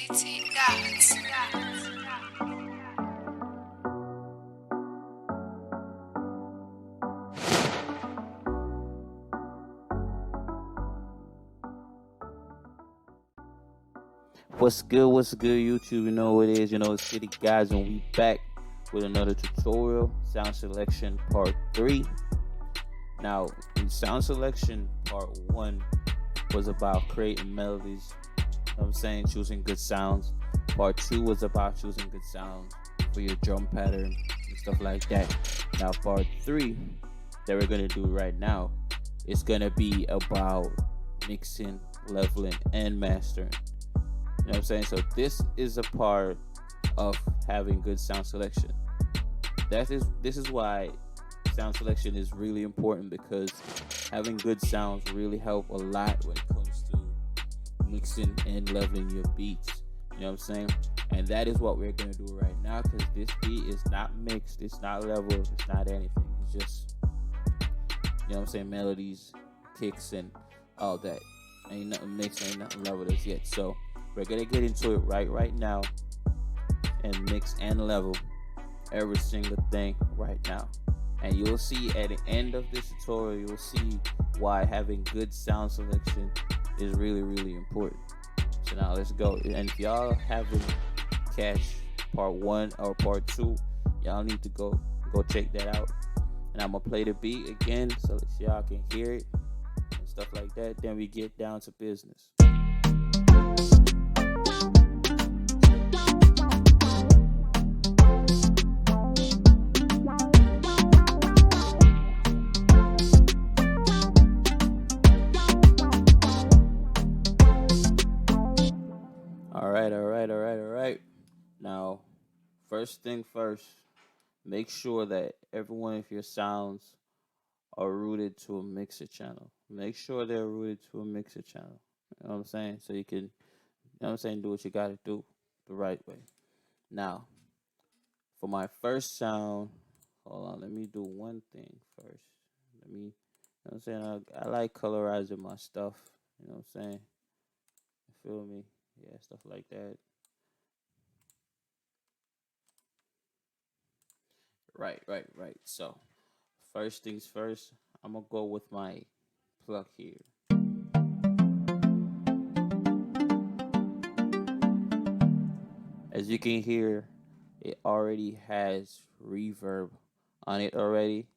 Pt3. What's good, YouTube? You know what it is, it's City Guys, and we back with another tutorial, sound selection part 3. Now, in sound selection part 1 was about creating melodies, choosing good sounds. Part 2 was about choosing good sounds for your drum pattern and stuff like that. Now, part 3 that we're going to do right now is going to be about mixing, leveling, and mastering. You know what I'm saying? So this is a part of having good sound selection. This is why sound selection is really important, because having good sounds really help a lot when it comes to mixing and leveling your beats. You know what I'm saying? And that is what we're gonna do right now, because this beat is not mixed, it's not leveled, it's not anything. It's just, melodies, kicks, and all that. Ain't nothing mixed, ain't nothing leveled as yet. So we're gonna get into it right now and mix and level every single thing right now. And you'll see at the end of this tutorial, you'll see why having good sound selection is really, really important. So now let's go. And if y'all haven't catch part 1 or part 2, y'all need to go check that out. And I'm gonna play the beat again so that y'all can hear it and stuff like that. Then we get down to business. All right. Now, first thing first, make sure that every one of your sounds are rooted to a mixer channel. Make sure they're rooted to a mixer channel. You know what I'm saying? So you can, do what you got to do the right way. Now, for my first sound, hold on, let me do one thing first. I like colorizing my stuff. You know what I'm saying? You feel me? Yeah, stuff like that. Right. So, first things first, I'm gonna go with my plug here. As you can hear, it already has reverb on it already.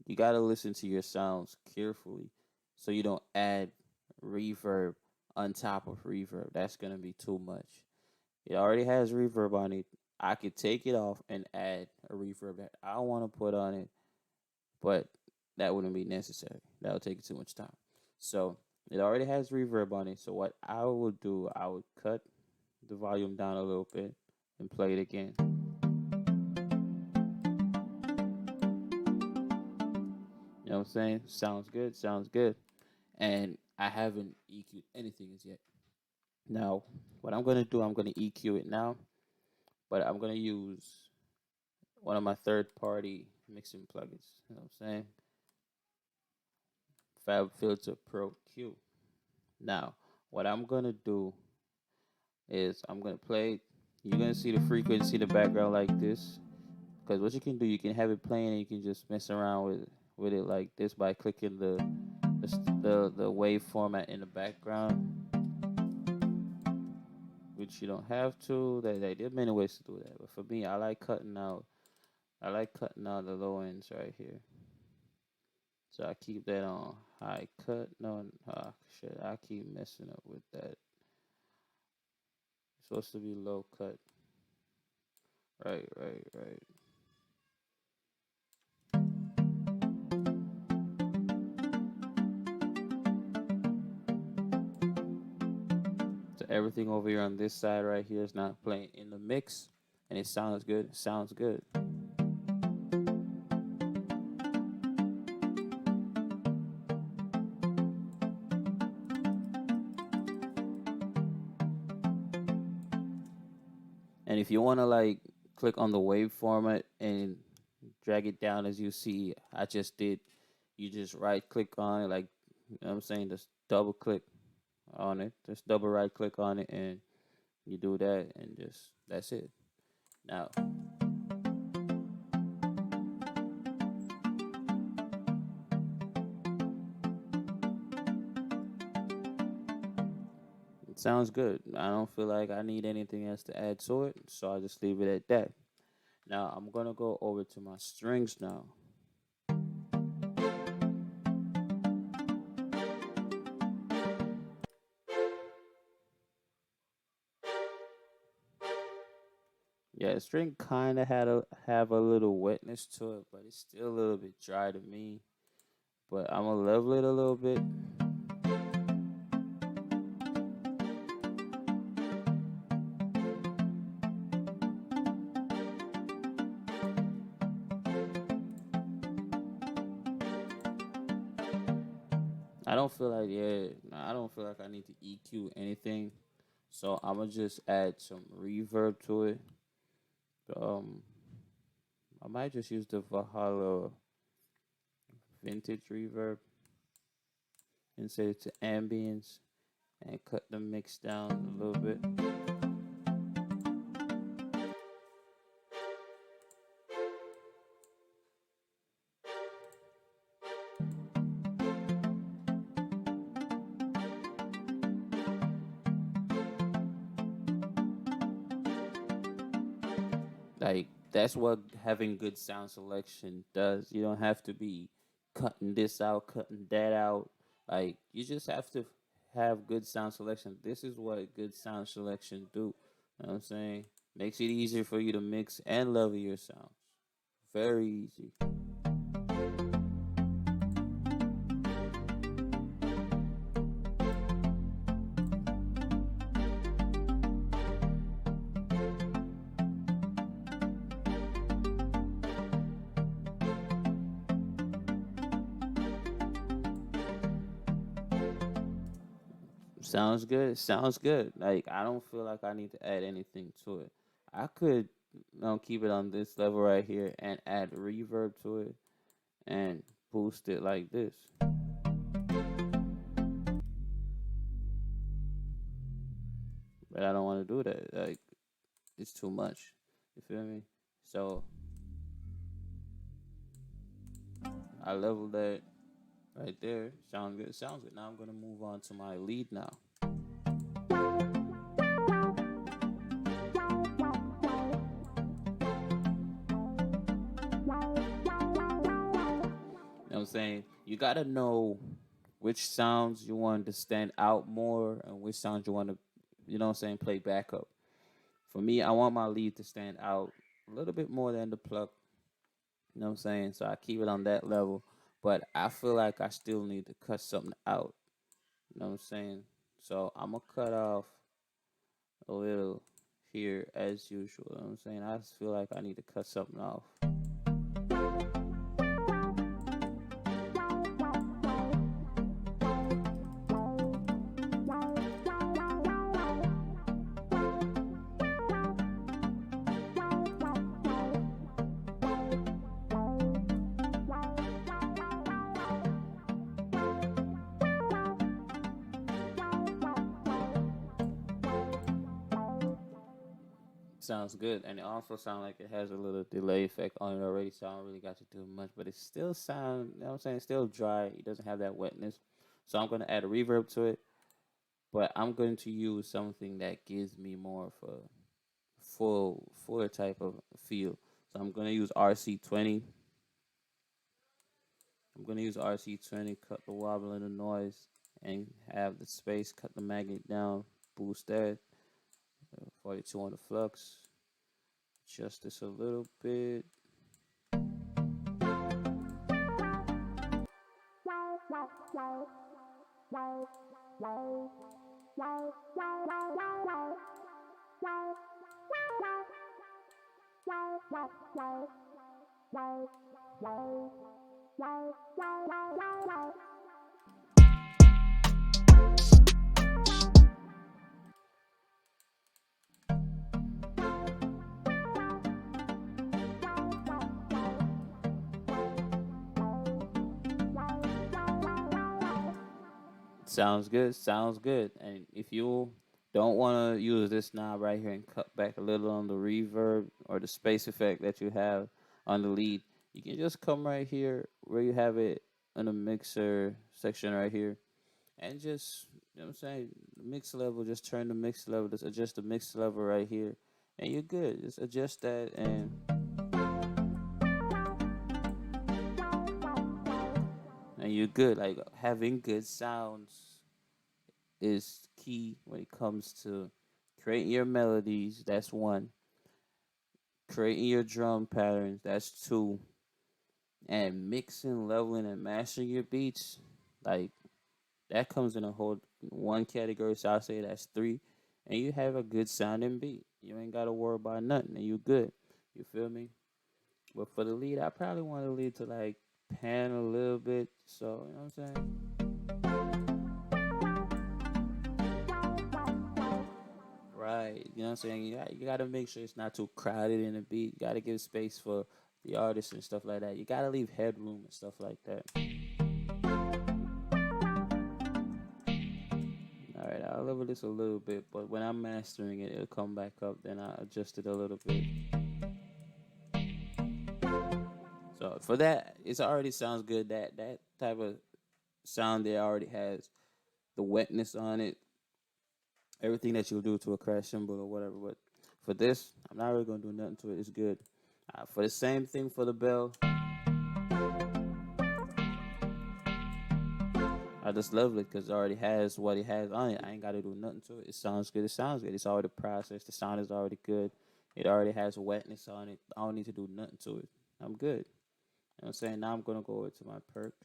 You gotta listen to your sounds carefully so you don't add reverb on top of reverb. That's gonna be too much. It already has reverb on it. I could take it off and add a reverb that I want to put on it, but that wouldn't be necessary. That would take too much time. So it already has reverb on it. So what I would do, I would cut the volume down a little bit and play it again. You know what I'm saying? Sounds good. And I haven't EQ'd anything as yet. Now, what I'm going to do, I'm going to EQ it now, but I'm going to use one of my third-party mixing plugins. You know what I'm saying? FabFilter Pro Q. Now, what I'm going to do is I'm going to play. You're going to see the frequency in the background like this. Because what you can do, you can have it playing and you can just mess around with it like this by clicking the wave format in the background, which you don't have to. There are many ways to do that, but for me, I like cutting out the low ends right here. So I keep that on high cut. No, shit, I keep messing up with that. It's supposed to be low cut. Right. So everything over here on this side right here is not playing in the mix, and it sounds good. And if you want to like click on the wave format and drag it down as you see I just did, you just right click on it, like, just double click on it, just double right click on it, and You do that and just that's it. Now, it sounds good. I don't feel like I need anything else to add to it, so I'll just leave it at that. Now, I'm gonna go over to my strings now. Yeah, the string kind of had a have a little wetness to it, but it's still a little bit dry to me. But I'm gonna level it a little bit. I don't feel like I don't feel like I need to EQ anything, so I'm gonna just add some reverb to it. Um, I might just use the Valhalla vintage reverb and set it to ambience and cut the mix down a little bit. Like that's what having good sound selection does. You don't have to be cutting this out, cutting that out. Like you just have to have good sound selection. This is what good sound selection do. You know what I'm saying? Makes it easier for you to mix and level your sounds. Very easy. Sounds good. Sounds good. Like I don't feel like I need to add anything to it. I could keep it on this level right here and add reverb to it and boost it like this. But I don't want to do that. Like it's too much. You feel me? So I leveled that right there. Sounds good. Sounds good. Now I'm gonna move on to my lead now. You know what I'm saying? You gotta know which sounds you want to stand out more and which sounds you want to, you know what I'm saying, play backup. For me, I want my lead to stand out a little bit more than the pluck. You know what I'm saying? So I keep it on that level. But I feel like I still need to cut something out. You know what I'm saying? So I'm gonna cut off a little here as usual. You know what I'm saying? I just feel like I need to cut something off. Sounds good, and it also sounds like it has a little delay effect on it already, so I don't really got to do much, but it still sound, you know what I'm saying, still dry. It doesn't have that wetness, so I'm going to add a reverb to it, but I'm going to use something that gives me more of a fuller type of feel. So I'm going to use RC20. I'm going to use RC20, cut the wobble and the noise, and have the space, cut the magnet down, boost that, 42 on the flux. Adjust this a little bit. Sounds good. Sounds good. And if you don't want to use this knob right here and cut back a little on the reverb or the space effect that you have on the lead, you can just come right here where you have it in the mixer section right here and just, you know what I'm saying, mix level, just turn the mix level, just adjust the mix level right here and you're good. Just adjust that and you're good. Like having good sounds is key when it comes to creating your melodies. That's one. Creating your drum patterns. That's two. And mixing, leveling, and mastering your beats. Like that comes in a whole one category. So I'll say that's three. And you have a good sounding beat. You ain't gotta worry about nothing, and you good. You feel me? But for the lead, I probably want the lead to like pan a little bit. So you know what I'm saying? Right. You know what I'm saying? You got to make sure it's not too crowded in the beat. You got to give space for the artists and stuff like that. You got to leave headroom and stuff like that. All right, I'll level this a little bit, but when I'm mastering it, it'll come back up. Then I adjust it a little bit. So for that, it already sounds good. That type of sound there already has the wetness on it. Everything that you'll do to a crash cymbal or whatever. But for this, I'm not really gonna do nothing to it. It's good. For the same thing for the bell, I just love it because it already has what it has on it. I ain't gotta do nothing to it. It sounds good. It sounds good. It's already processed. The sound is already good. It already has wetness on it. I don't need to do nothing to it. I'm good. You know what I'm saying? Now I'm gonna go over to my perk.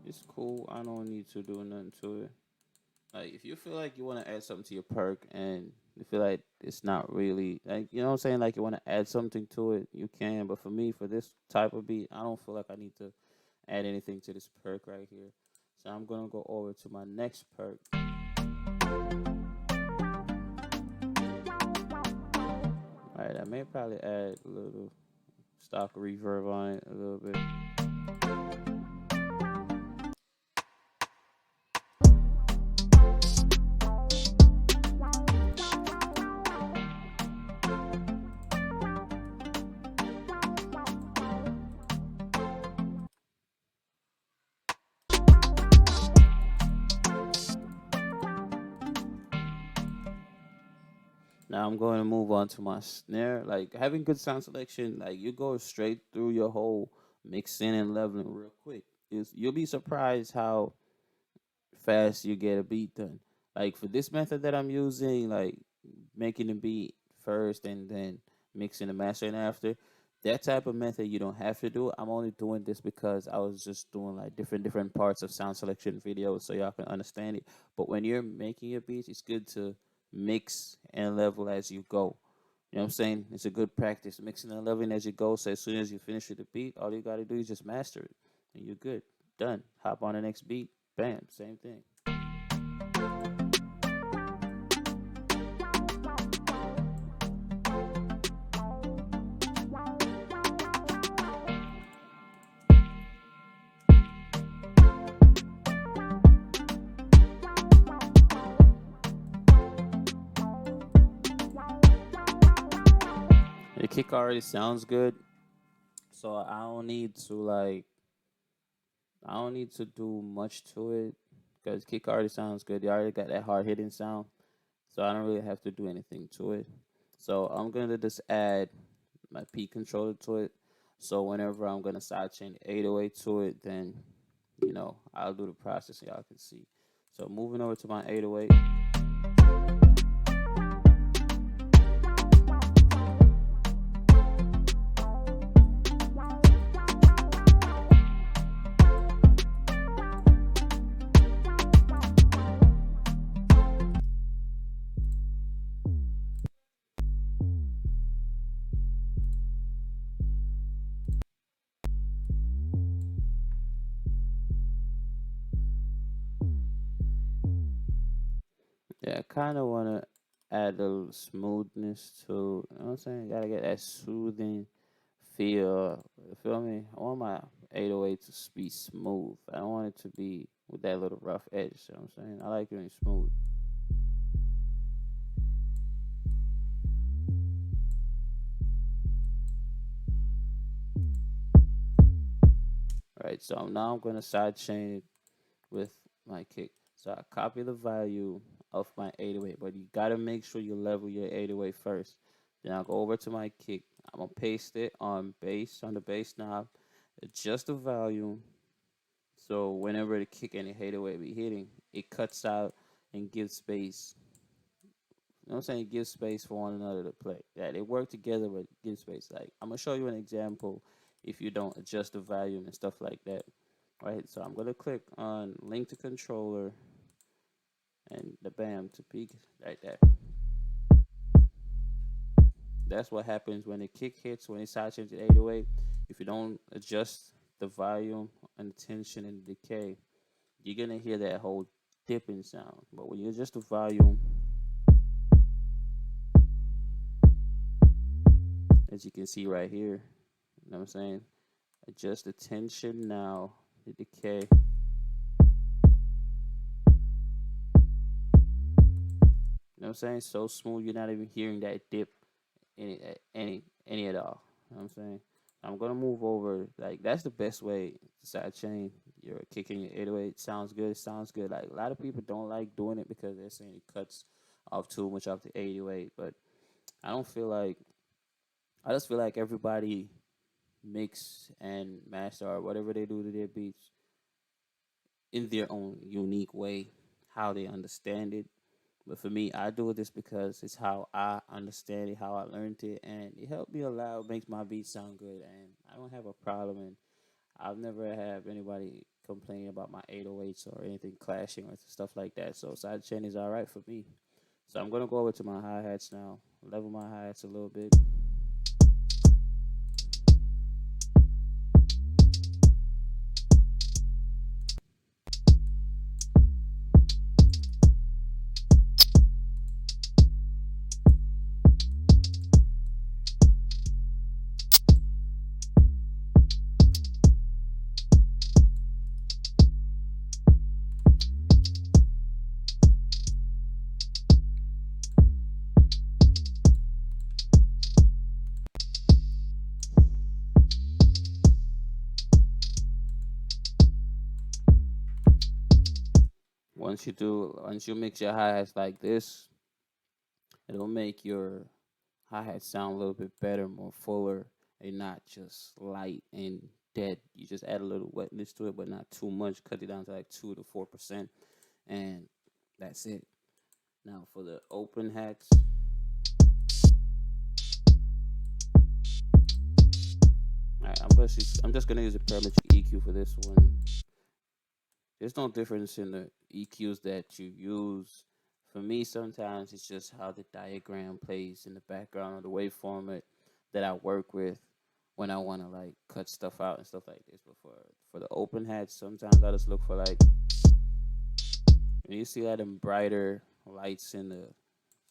It's cool. I don't need to do nothing to it. Like if you feel like you want to add something to your perk and you feel like it's not really like, you know what I'm saying, like you want to add something to it, you can. But for me, for this type of beat, I don't feel like I need to add anything to this perk right here. So I'm gonna go over to my next perk. All right, I may probably add a little stock reverb on it a little bit. Now I'm going to move on to my snare. Like having good sound selection, like you go straight through your whole mixing and leveling real quick. You'll be surprised how fast you get a beat done. Like for this method that I'm using, like making the beat first and then mixing the mastering after, that type of method you don't have to do. I'm only doing this because I was just doing like different parts of sound selection videos so y'all can understand it. But when you're making your beats, it's good to mix and level as you go. You know what I'm saying? It's a good practice, mixing and leveling as you go. So as soon as you finish with the beat, all you got to do is just master it, and you're good. Done. Hop on the next beat. Bam. Same thing. The kick already sounds good, so I don't need to do much to it because kick already sounds good. You already got that hard hitting sound, so I don't really have to do anything to it. So I'm gonna just add my P controller to it. So whenever I'm gonna sidechain the 808 to it, then I'll do the process so y'all can see. So moving over to my 808. Yeah, I kind of want to add a little smoothness to, you know what I'm saying? Gotta get that soothing feel. You feel me? I want my 808 to be smooth. I don't want it to be with that little rough edge. You know what I'm saying? I like it smooth. Right, so now I'm gonna side chain it with my kick. So I copy the value of my 808, but you gotta make sure you level your 808 first. Then I'll go over to my kick. I'm gonna paste it on bass on the bass knob, adjust the volume. So whenever the kick and the 808 be hitting, it cuts out and gives space. You know what I'm saying? It gives space for one another to play. Yeah, they work together, but give space. Like I'm gonna show you an example if you don't adjust the volume and stuff like that. Right, so I'm gonna click on link to controller and the bam to peak right there. That's what happens when the kick hits, when it side changes to 808. If you don't adjust the volume and the tension and the decay, you're gonna hear that whole dipping sound. But when you adjust the volume, as you can see right here, you know what I'm saying? Adjust the tension now, the decay. You know what I'm saying? So smooth, you're not even hearing that dip any at all. You know what I'm saying? I'm gonna move over. Like that's the best way to side chain. You're kicking your 808. Sounds good. It sounds good. Like a lot of people don't like doing it because they're saying it cuts off too much off the 808. But I don't feel like. I just feel like everybody mix and master or whatever they do to their beats in their own unique way, how they understand it. But for me, I do this because it's how I understand it, how I learned it, and it helped me a lot. It makes my beat sound good, and I don't have a problem. And I've never had anybody complaining about my 808s or anything clashing or stuff like that. So side chain is all right for me. So I'm gonna go over to my hi hats now, level my hi hats a little bit. Once you mix your hi hats like this, it'll make your hi hat sound a little bit better, more fuller, and not just light and dead. You just add a little wetness to it, but not too much. Cut it down to like 2 to 4%, and that's it. Now for the open hats, alright, I'm just gonna use a parametric EQ for this one. There's no difference in the EQs that you use. For me, sometimes it's just how the diagram plays in the background or the waveform that I work with when I want to like cut stuff out and stuff like this. But for the open hats, sometimes I just look for like when you see that them brighter lights in the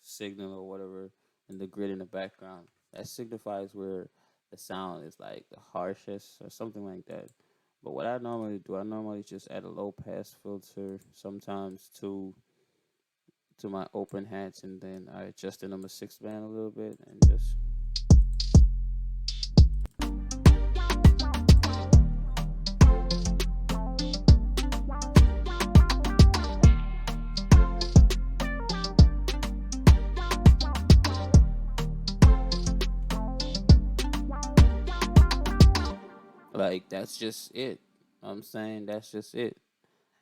signal or whatever in the grid in the background. That signifies where the sound is like the harshest or something like that. But what I normally do, I normally just add a low pass filter sometimes to my open hats, and then I adjust the number 6 band a little bit and just like that's just it. I'm saying that's just it.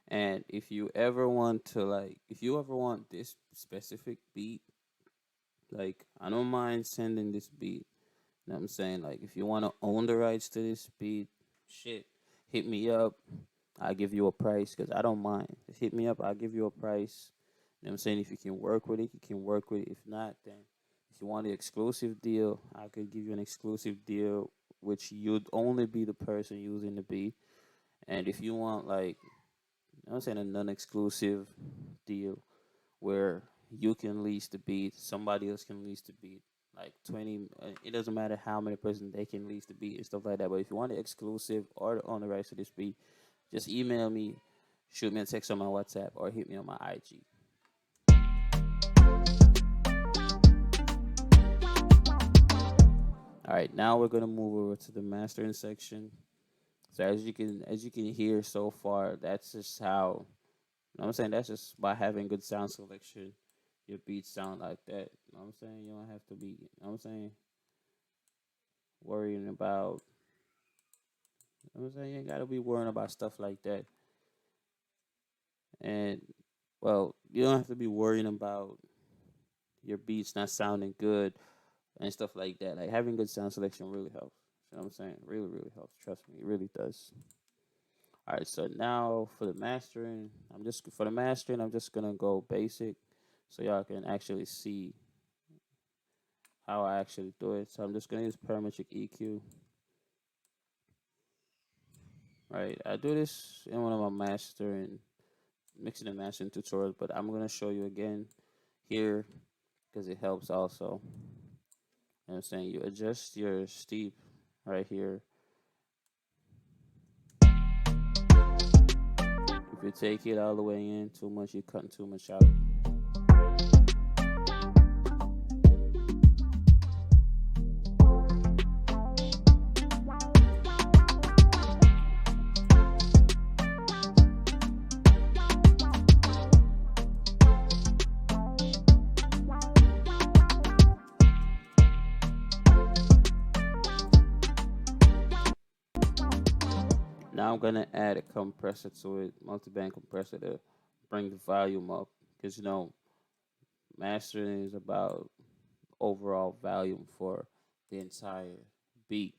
And if you ever want this specific beat, like I don't mind sending this beat. You know what I'm saying? Like if you want to own the rights to this beat, shit, hit me up. I'll give you a price because I don't mind. Just hit me up. I'll give you a price. You know what I'm saying? If you can work with it, you can work with it. If not, then if you want the exclusive deal, I could give you an exclusive deal, which you'd only be the person using the beat. And if you want like, you know what I'm saying, a non-exclusive deal where you can lease the beat, somebody else can lease the beat. Like 20, it doesn't matter how many person they can lease the beat and stuff like that. But if you want it exclusive or on the rights to this beat, just email me, shoot me a text on my WhatsApp, or hit me on my IG. All right, now we're gonna move over to the mastering section. So as you can hear so far, that's just how, you know what I'm saying, that's just by having good sound selection, your beats sound like that. You know what I'm saying? You don't have to be, you know what I'm saying, worrying about, you know what I'm saying, you ain't gotta be worrying about stuff like that. And well, you don't have to be worrying about your beats not sounding good and stuff like that. Like having good sound selection really helps. You know what I'm saying? Really, really helps. Trust me, it really does. All right, so now for the mastering, I'm just gonna go basic, so y'all can actually see how I actually do it. So I'm just gonna use parametric EQ. Right, I do this in one of my mixing and mastering tutorials, but I'm gonna show you again here because it helps also. You know what I'm saying? You adjust your steep right here. If you take it all the way in too much, you're cutting too much out. Now I'm gonna add a compressor to it, multi-band compressor to bring the volume up, because you know mastering is about overall volume for the entire beat.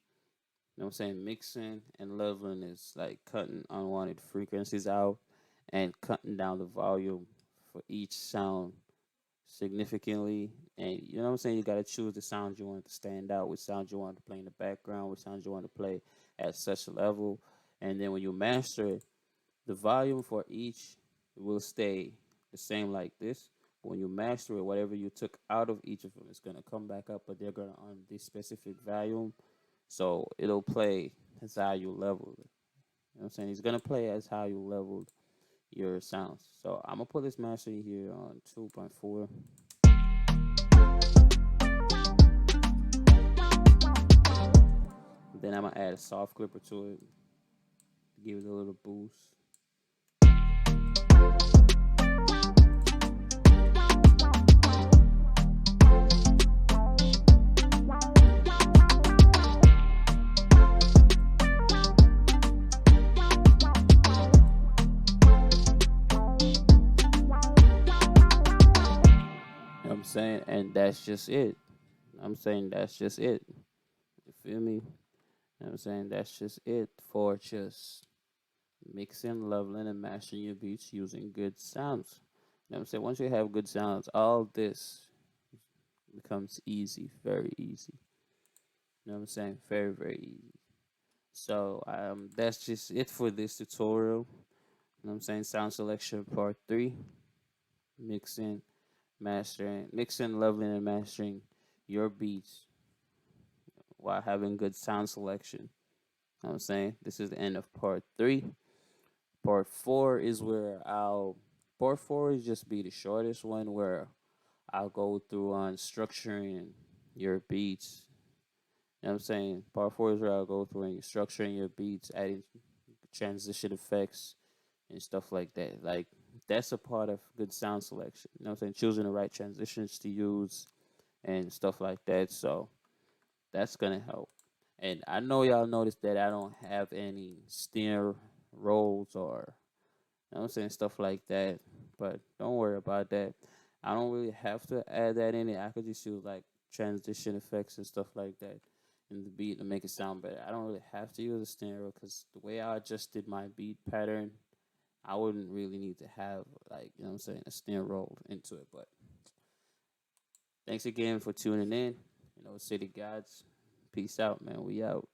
You know what I'm saying? Mixing and leveling is like cutting unwanted frequencies out and cutting down the volume for each sound significantly. And you know what I'm saying? You got to choose the sounds you want to stand out, which sounds you want to play in the background, which sounds you want to play at such a level. And then when you master it, the volume for each will stay the same like this. When you master it, whatever you took out of each of them is going to come back up, but they're going to on this specific volume. So it'll play as how you leveled. You know what I'm saying? He's going to play as how you leveled your sounds. So I'm going to put this mastering here on 2.4. Then I'm going to add a soft clipper to it to give it a little boost. I'm saying, and that's just it. I'm saying that's just it. You feel me? You know what I'm saying? That's just it for just mixing, leveling, and mastering your beats using good sounds. You know what I'm saying? Once you have good sounds, all this becomes easy, very easy. You know what I'm saying? Very, very easy. So that's just it for this tutorial. You know what I'm saying? Sound selection part 3. Mixing, leveling, and mastering your beats while having good sound selection. You know what I'm saying? This is the end of part 3. Part 4 is where part 4 is just be the shortest one, where I'll go through on structuring your beats. You know what I'm saying? Part 4 is where I'll go through and structuring your beats, adding transition effects and stuff like that. Like, that's a part of good sound selection. You know what I'm saying? Choosing the right transitions to use and stuff like that. So that's gonna help. And I know y'all noticed that I don't have any snare rolls or, you know what I'm saying, stuff like that. But don't worry about that. I don't really have to add that in it. I could just use like transition effects and stuff like that in the beat to make it sound better. I don't really have to use a snare roll because the way I adjusted my beat pattern, I wouldn't really need to have, like, you know what I'm saying, a snare roll into it. But thanks again for tuning in. You know, City Gods. Peace out, man. We out.